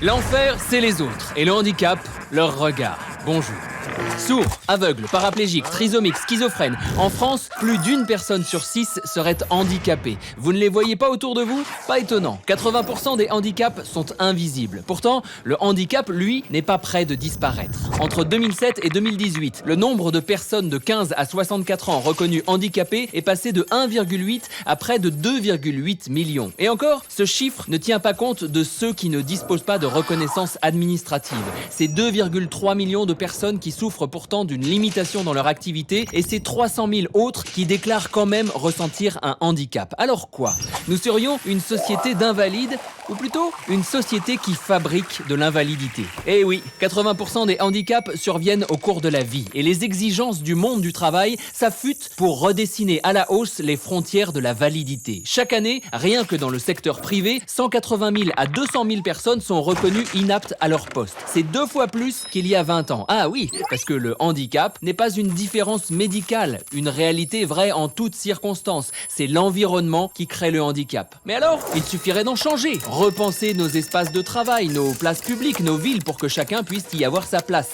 L'enfer, c'est les autres, et le handicap, leur regard. Bonjour. Sourds, aveugles, paraplégiques, trisomiques, schizophrènes. En France, plus d'une personne sur 6 serait handicapée. Vous ne les voyez pas autour de vous? Pas étonnant. 80% des handicaps sont invisibles. Pourtant, le handicap, lui, n'est pas près de disparaître. Entre 2007 et 2018, le nombre de personnes de 15 à 64 ans reconnues handicapées est passé de 1,8 à près de 2,8 millions. Et encore, ce chiffre ne tient pas compte de ceux qui ne disposent pas de reconnaissance administrative. C'est 2,3 millions de personnes qui souffrent pourtant d'une limitation dans leur activité et ces 300 000 autres qui déclarent quand même ressentir un handicap. Alors quoi? Nous serions une société d'invalides ou plutôt une société qui fabrique de l'invalidité. Eh oui, 80% des handicaps surviennent au cours de la vie et les exigences du monde du travail s'affûtent pour redessiner à la hausse les frontières de la validité. Chaque année, rien que dans le secteur privé, 180 000 à 200 000 personnes sont reconnues inaptes à leur poste. C'est 2 fois plus qu'il y a 20 ans. Ah oui, parce que le handicap n'est pas une différence médicale, une réalité vraie en toutes circonstances. C'est l'environnement qui crée le handicap. Mais alors, il suffirait d'en changer. Repenser nos espaces de travail, nos places publiques, nos villes pour que chacun puisse y avoir sa place.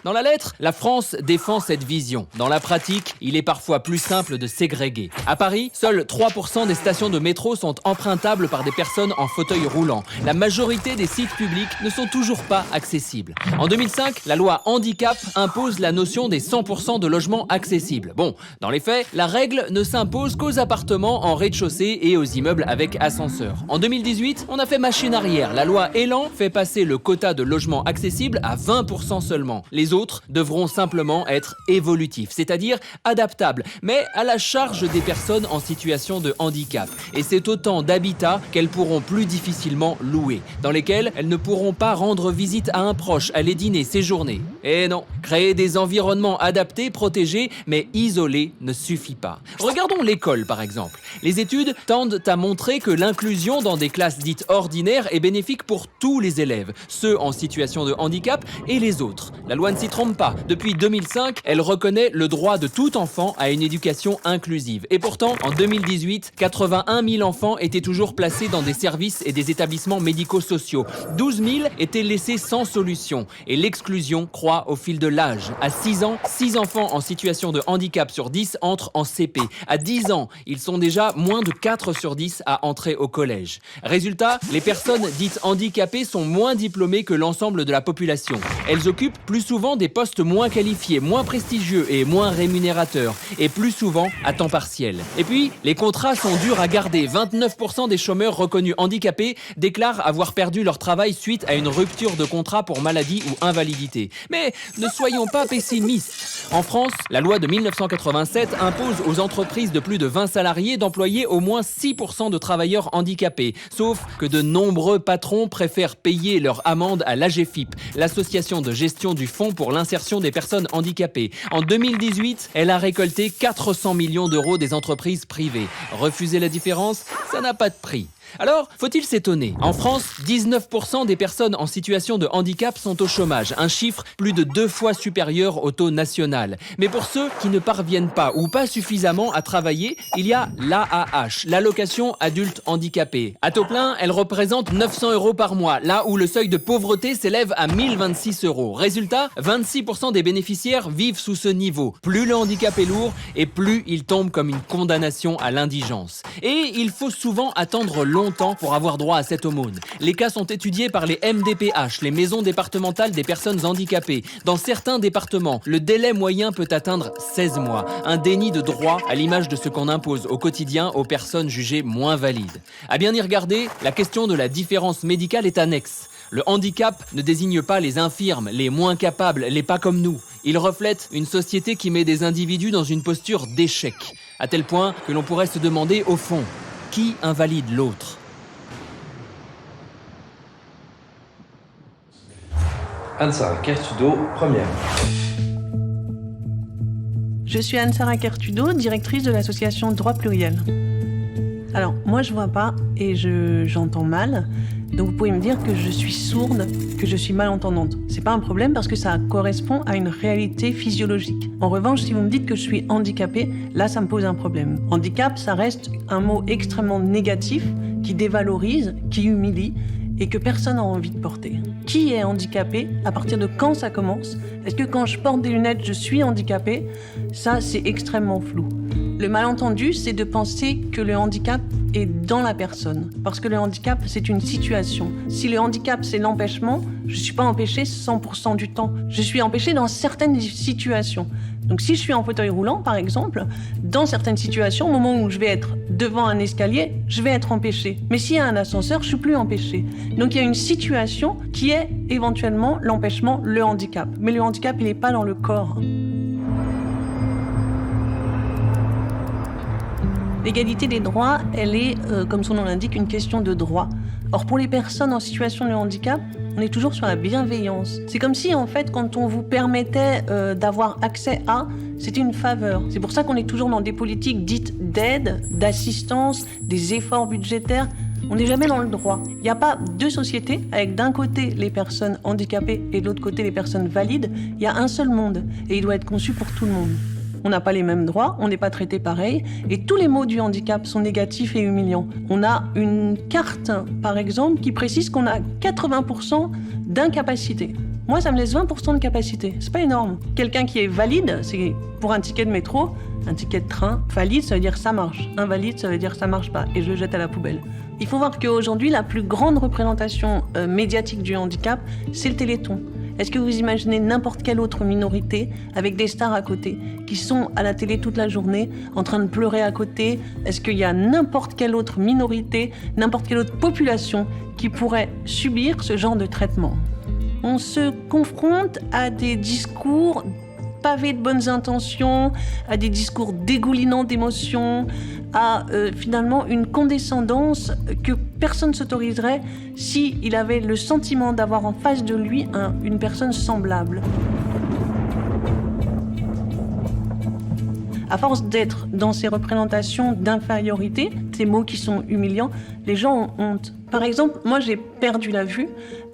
Dans la lettre, la France défend cette vision. Dans la pratique, il est parfois plus simple de ségréguer. À Paris, seuls 3% des stations de métro sont empruntables par des personnes en fauteuil roulant. La majorité des sites publics ne sont toujours pas accessibles. En 2005, la loi handicap impose la notion des 100% de logements accessibles. Bon, dans les faits, la règle ne s'impose qu'aux appartements en rez-de-chaussée et aux immeubles avec ascenseur. En 2018, on a fait machine arrière. La loi Elan fait passer le quota de logements accessibles à 20% seulement. Les autres devront simplement être évolutifs, c'est-à-dire adaptables, mais à la charge des personnes en situation de handicap. Et c'est autant d'habitats qu'elles pourront plus difficilement louer, dans lesquels elles ne pourront pas rendre visite à un proche, aller dîner, séjourner. Et non, créer des environnements adaptés, protégés, mais isolés ne suffit pas. Regardons l'école par exemple. Les études tendent à montrer que l'inclusion dans des classes dites ordinaires est bénéfique pour tous les élèves, ceux en situation de handicap et les autres. La loi ne s'y trompe pas. Depuis 2005, elle reconnaît le droit de tout enfant à une éducation inclusive. Et pourtant, en 2018, 81 000 enfants étaient toujours placés dans des services et des établissements médico-sociaux. 12 000 étaient laissés sans solution. Et l'exclusion croît au fil de l'âge. À 6 ans, 6 enfants en situation de handicap sur 10 entrent en CP. À 10 ans, ils sont déjà moins de 4 sur 10 à entrer au collège. Résultat, les personnes dites handicapées sont moins diplômées que l'ensemble de la population. Elles occupent plus souvent des postes moins qualifiés, moins prestigieux et moins rémunérateurs, et plus souvent à temps partiel. Et puis, les contrats sont durs à garder. 29% des chômeurs reconnus handicapés déclarent avoir perdu leur travail suite à une rupture de contrat pour maladie ou invalidité. Mais ne soyons pas pessimistes. En France, la loi de 1987 impose aux entreprises de plus de 20 salariés d'employer au moins 6% de travailleurs handicapés. Sauf que de nombreux patrons préfèrent payer leur amende à l'AGEFIP, l'association de gestion du Fonds pour l'insertion des personnes handicapées. En 2018, elle a récolté 400 millions d'euros des entreprises privées. Refuser la différence, ça n'a pas de prix. Alors, faut-il s'étonner? En France, 19% des personnes en situation de handicap sont au chômage, un chiffre plus de 2 fois supérieur au taux national. Mais pour ceux qui ne parviennent pas ou pas suffisamment à travailler, il y a l'AAH, l'allocation adulte handicapé. À taux plein, elle représente 900 € par mois, là où le seuil de pauvreté s'élève à 1026 €. Résultat, 26% des bénéficiaires vivent sous ce niveau. Plus le handicap est lourd et plus il tombe comme une condamnation à l'indigence. Et il faut souvent attendre longtemps pour avoir droit à cette aumône. Les cas sont étudiés par les MDPH, les maisons départementales des personnes handicapées. Dans certains départements, le délai moyen peut atteindre 16 mois. Un déni de droit à l'image de ce qu'on impose au quotidien aux personnes jugées moins valides. À bien y regarder, la question de la différence médicale est annexe. Le handicap ne désigne pas les infirmes, les moins capables, les pas comme nous. Il reflète une société qui met des individus dans une posture d'échec, à tel point que l'on pourrait se demander au fond, qui invalide l'autre? Anne-Sara Kertudo, première. Je suis Anne-Sara Kertudo, directrice de l'association Droit Pluriel. Alors, moi je vois pas et j'entends mal, donc vous pouvez me dire que je suis sourde, que je suis malentendante. C'est pas un problème parce que ça correspond à une réalité physiologique. En revanche, si vous me dites que je suis handicapée, là ça me pose un problème. Handicap, ça reste un mot extrêmement négatif, qui dévalorise, qui humilie, et que personne n'a envie de porter. Qui est handicapé? À partir de quand ça commence? Est-ce que quand je porte des lunettes, je suis handicapé? Ça, c'est extrêmement flou. Le malentendu, c'est de penser que le handicap est dans la personne. Parce que le handicap, c'est une situation. Si le handicap, c'est l'empêchement, je ne suis pas empêché 100% du temps. Je suis empêché dans certaines situations. Donc si je suis en fauteuil roulant, par exemple, dans certaines situations, au moment où je vais être devant un escalier, je vais être empêché. Mais s'il y a un ascenseur, je ne suis plus empêché. Donc il y a une situation qui est éventuellement l'empêchement, le handicap. Mais le handicap, il n'est pas dans le corps. L'égalité des droits, elle est, comme son nom l'indique, une question de droit. Or, pour les personnes en situation de handicap, on est toujours sur la bienveillance. C'est comme si, en fait, quand on vous permettait d'avoir accès à, c'était une faveur. C'est pour ça qu'on est toujours dans des politiques dites d'aide, d'assistance, des efforts budgétaires. On n'est jamais dans le droit. Il n'y a pas deux sociétés avec d'un côté les personnes handicapées et de l'autre côté les personnes valides. Il y a un seul monde et il doit être conçu pour tout le monde. On n'a pas les mêmes droits, on n'est pas traité pareil, et tous les mots du handicap sont négatifs et humiliants. On a une carte, par exemple, qui précise qu'on a 80% d'incapacité. Moi, ça me laisse 20% de capacité. C'est pas énorme. Quelqu'un qui est valide, c'est pour un ticket de métro, un ticket de train. Valide, ça veut dire ça marche. Invalide, ça veut dire ça marche pas, et je le jette à la poubelle. Il faut voir qu'aujourd'hui, la plus grande représentation médiatique du handicap, c'est le Téléthon. Est-ce que vous imaginez n'importe quelle autre minorité avec des stars à côté qui sont à la télé toute la journée en train de pleurer à côté? Est-ce qu'il y a n'importe quelle autre minorité, n'importe quelle autre population qui pourrait subir ce genre de traitement? On se confronte à des discours pavés de bonnes intentions, à des discours dégoulinants d'émotions, à finalement une condescendance que personne ne s'autoriserait s'il avait le sentiment d'avoir en face de lui une personne semblable. À force d'être dans ces représentations d'infériorité, ces mots qui sont humiliants, les gens ont honte. Par exemple, moi j'ai perdu la vue.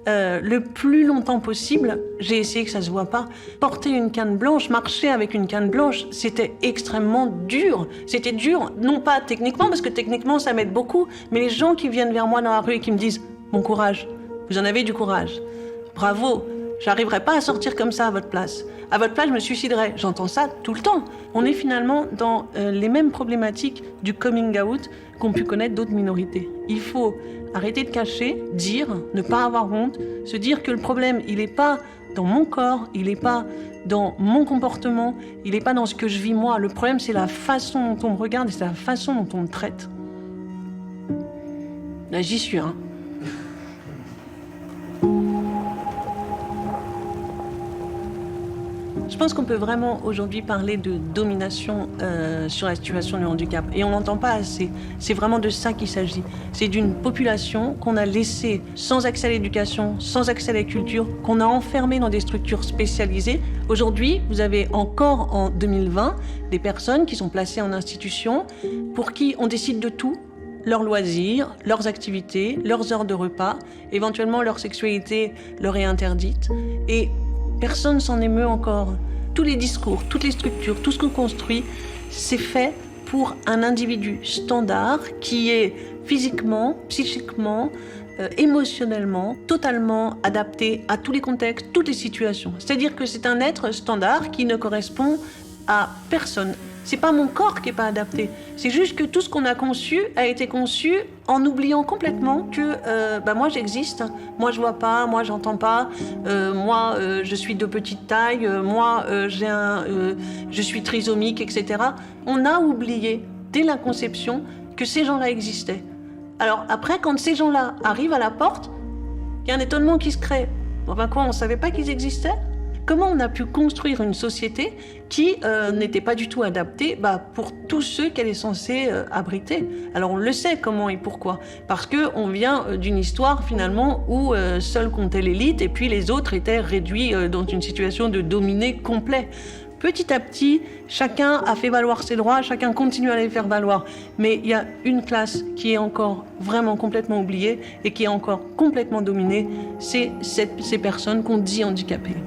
Le plus longtemps possible, j'ai essayé que ça se voit pas. Porter une canne blanche, marcher avec une canne blanche, c'était extrêmement dur. C'était dur, non pas techniquement, parce que techniquement ça m'aide beaucoup, mais les gens qui viennent vers moi dans la rue et qui me disent « Bon courage, vous en avez du courage. Bravo, j'arriverai pas à sortir comme ça à votre place. À votre place, je me suiciderais. » J'entends ça tout le temps. On est finalement dans les mêmes problématiques du coming out qu'ont pu connaître d'autres minorités. Il faut arrêter de cacher, dire, ne pas avoir honte, se dire que le problème, il n'est pas dans mon corps, il n'est pas dans mon comportement, il n'est pas dans ce que je vis moi. Le problème, c'est la façon dont on me regarde et c'est la façon dont on me traite. Là, j'y suis, hein. Je pense qu'on peut vraiment aujourd'hui parler de domination sur la situation du handicap. Et on n'entend pas assez. C'est vraiment de ça qu'il s'agit. C'est d'une population qu'on a laissée sans accès à l'éducation, sans accès à la culture, qu'on a enfermée dans des structures spécialisées. Aujourd'hui, vous avez encore en 2020 des personnes qui sont placées en institution pour qui on décide de tout. Leurs loisirs, leurs activités, leurs heures de repas, éventuellement leur sexualité leur est interdite. Et personne s'en émeut encore. Tous les discours, toutes les structures, tout ce qu'on construit, c'est fait pour un individu standard qui est physiquement, psychiquement, émotionnellement, totalement adapté à tous les contextes, toutes les situations. C'est-à-dire que c'est un être standard qui ne correspond à personne. C'est pas mon corps qui est pas adapté. C'est juste que tout ce qu'on a conçu a été conçu en oubliant complètement que moi j'existe, moi je vois pas, moi j'entends pas, moi je suis de petite taille, moi je suis trisomique, etc. On a oublié dès la conception que ces gens-là existaient. Alors après, quand ces gens-là arrivent à la porte, il y a un étonnement qui se crée. Enfin quoi, on savait pas qu'ils existaient ? Comment on a pu construire une société qui n'était pas du tout adaptée pour tous ceux qu'elle est censée abriter? Alors on le sait comment et pourquoi. Parce qu'on vient d'une histoire finalement où seule comptait l'élite et puis les autres étaient réduits dans une situation de dominé complet. Petit à petit, chacun a fait valoir ses droits, chacun continue à les faire valoir. Mais il y a une classe qui est encore vraiment complètement oubliée et qui est encore complètement dominée, c'est ces personnes qu'on dit handicapées.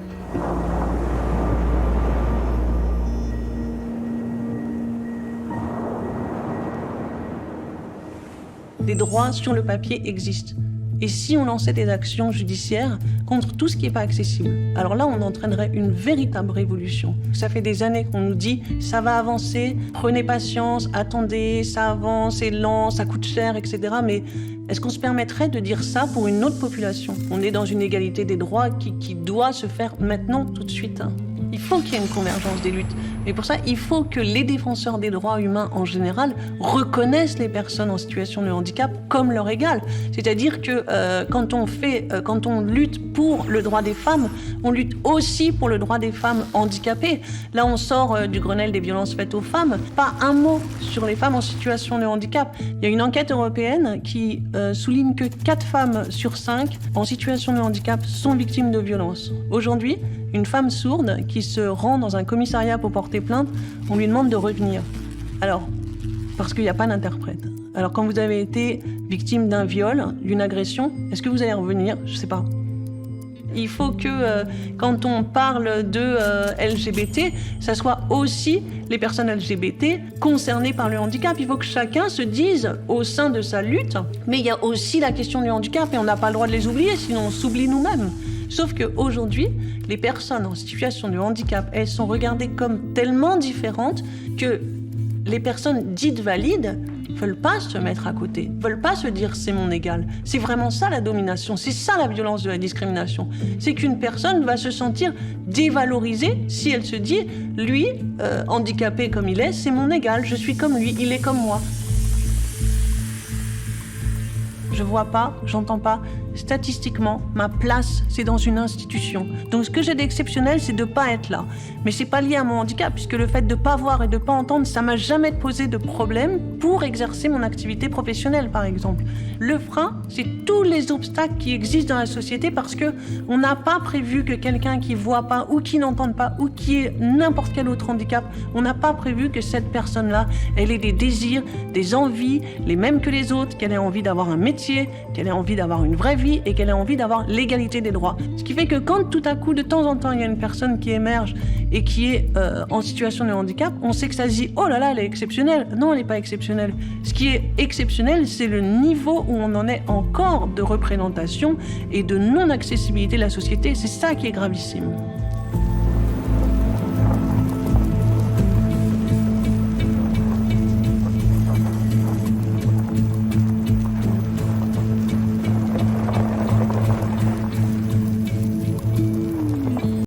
Les droits sur le papier existent. Et si on lançait des actions judiciaires contre tout ce qui n'est pas accessible? Alors là, on entraînerait une véritable révolution. Ça fait des années qu'on nous dit « ça va avancer, prenez patience, attendez, ça avance, c'est lent, ça coûte cher, etc. » Mais est-ce qu'on se permettrait de dire ça pour une autre population? On est dans une égalité des droits qui doit se faire maintenant, tout de suite. Il faut qu'il y ait une convergence des luttes. Mais pour ça, il faut que les défenseurs des droits humains en général reconnaissent les personnes en situation de handicap comme leur égal. C'est-à-dire que quand on lutte pour le droit des femmes, on lutte aussi pour le droit des femmes handicapées. Là, on sort du Grenelle des violences faites aux femmes. Pas un mot sur les femmes en situation de handicap. Il y a une enquête européenne qui souligne que 4 femmes sur 5 en situation de handicap sont victimes de violences. Aujourd'hui, une femme sourde qui se rend dans un commissariat pour porter plainte, on lui demande de revenir. Alors, parce qu'il n'y a pas d'interprète. Alors, quand vous avez été victime d'un viol, d'une agression, est-ce que vous allez revenir? Je ne sais pas. Il faut que, quand on parle de LGBT, ça soit aussi les personnes LGBT concernées par le handicap. Il faut que chacun se dise au sein de sa lutte, mais il y a aussi la question du handicap et on n'a pas le droit de les oublier, sinon on s'oublie nous-mêmes. Sauf qu'aujourd'hui, les personnes en situation de handicap, elles sont regardées comme tellement différentes que les personnes dites valides veulent pas se mettre à côté, veulent pas se dire c'est mon égal. C'est vraiment ça la domination, c'est ça la violence de la discrimination. C'est qu'une personne va se sentir dévalorisée si elle se dit lui, handicapé comme il est, c'est mon égal, je suis comme lui, il est comme moi. Je vois pas, j'entends pas. Statistiquement, ma place, c'est dans une institution. Donc ce que j'ai d'exceptionnel, c'est de pas être là. Mais c'est pas lié à mon handicap, puisque le fait de pas voir et de pas entendre, ça m'a jamais posé de problème pour exercer mon activité professionnelle, par exemple. Le frein, c'est tous les obstacles qui existent dans la société parce que on n'a pas prévu que quelqu'un qui voit pas ou qui n'entende pas ou qui ait n'importe quel autre handicap, on n'a pas prévu que cette personne-là, elle ait des désirs, des envies, les mêmes que les autres, qu'elle ait envie d'avoir un métier, qu'elle ait envie d'avoir une vraie vie et qu'elle ait envie d'avoir l'égalité des droits. Ce qui fait que quand tout à coup, de temps en temps, il y a une personne qui émerge et qui est en situation de handicap, on sait que ça se dit « Oh là là, elle est exceptionnelle ». Non, elle n'est pas exceptionnelle. Ce qui est exceptionnel, c'est le niveau où on en est encore de représentation et de non-accessibilité de la société. C'est ça qui est gravissime.